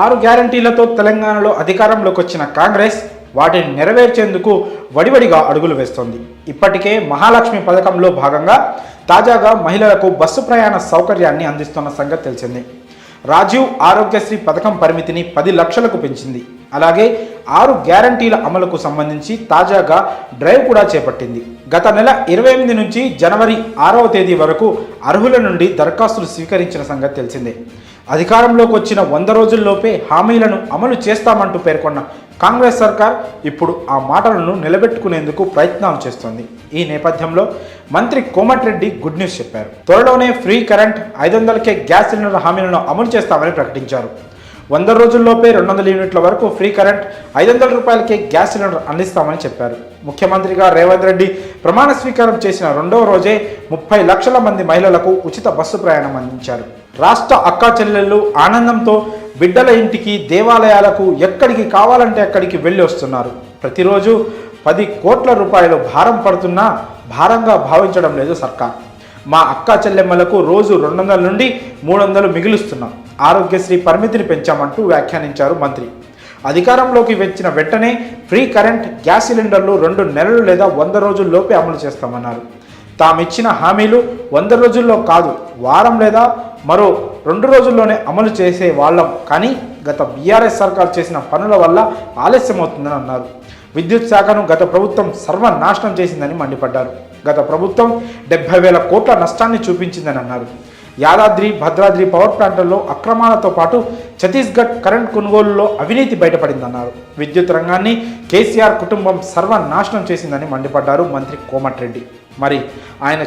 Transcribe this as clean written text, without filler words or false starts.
6 గ్యారంటీలతో తెలంగాణలో అధికారంలోకి వచ్చిన కాంగ్రెస్ వాటిని నెరవేర్చేందుకు వడివడిగా అడుగులు వేస్తోంది. ఇప్పటికే మహాలక్ష్మి పథకంలో భాగంగా తాజాగా మహిళలకు బస్సు ప్రయాణ సౌకర్యాన్ని అందిస్తున్న సంగతి తెలిసిందే. రాజీవ్ ఆరోగ్యశ్రీ పథకం పరిమితిని 10 లక్షలకు పెంచింది. అలాగే 6 గ్యారంటీల అమలుకు సంబంధించి తాజాగా డ్రైవ్ కూడా చేపట్టింది. గత నెల 28 నుంచి జనవరి 6వ తేదీ వరకు అర్హుల నుండి దరఖాస్తులు స్వీకరించిన సంగతి తెలిసిందే. అధికారంలోకి వచ్చిన 100 రోజుల్లోపే హామీలను అమలు చేస్తామంటూ పేర్కొన్న కాంగ్రెస్ సర్కార్ ఇప్పుడు ఆ మాటలను నిలబెట్టుకునేందుకు ప్రయత్నాలు చేస్తోంది. ఈ నేపథ్యంలో మంత్రి కోమటిరెడ్డి గుడ్ న్యూస్ చెప్పారు. త్వరలోనే ఫ్రీ కరెంట్, 500కే గ్యాస్ సిలిండర్ హామీలను అమలు చేస్తామని ప్రకటించారు. 100 రోజుల్లోపే 200 యూనిట్ల వరకు ఫ్రీ కరెంట్, 500 రూపాయలకే గ్యాస్ సిలిండర్ అందిస్తామని చెప్పారు. ముఖ్యమంత్రిగా రేవంత్ రెడ్డి ప్రమాణ స్వీకారం చేసిన 2వ రోజే 30 లక్షల మంది మహిళలకు ఉచిత బస్సు ప్రయాణం అందించారు. రాష్ట్ర అక్కా చెల్లెళ్ళు ఆనందంతో బిడ్డల ఇంటికి, దేవాలయాలకు ఎక్కడికి కావాలంటే అక్కడికి వెళ్ళి వస్తున్నారు. ప్రతిరోజు 10 కోట్ల రూపాయలు భారం పడుతున్నా భారంగా భావించడం లేదు సర్కార్. మా అక్కా చెల్లెమ్మలకు రోజు 200 నుండి 300 మిగులుస్తున్నాం. ఆరోగ్యశ్రీ పరిమితిని పెంచామంటూ వ్యాఖ్యానించారు మంత్రి. అధికారంలోకి వచ్చిన వెంటనే ఫ్రీ కరెంట్, గ్యాస్ సిలిండర్లు 2 నెలలు లేదా 100 రోజుల్లోపే అమలు చేస్తామన్నారు. తామిచ్చిన హామీలు 100 రోజుల్లో కాదు, వారం లేదా మరో 2 రోజుల్లోనే అమలు చేసే వాళ్ళం. కానీ గత బీఆర్ఎస్ సర్కార్ చేసిన పనుల వల్ల ఆలస్యమవుతుందని అన్నారు. విద్యుత్ శాఖను గత ప్రభుత్వం సర్వనాశనం చేసిందని మండిపడ్డారు. గత ప్రభుత్వం 70,000 కోట్ల నష్టాన్ని చూపించిందని అన్నారు. యాదాద్రి, భద్రాద్రి పవర్ ప్లాంట్లలో అక్రమాలతో పాటు ఛత్తీస్గఢ్ కరెంట్ కొనుగోలులో అవినీతి బయటపడిందన్నారు. విద్యుత్ రంగాన్ని కేసీఆర్ కుటుంబం సర్వనాశనం చేసిందని మండిపడ్డారు మంత్రి కోమటిరెడ్డి. మరి ఆయన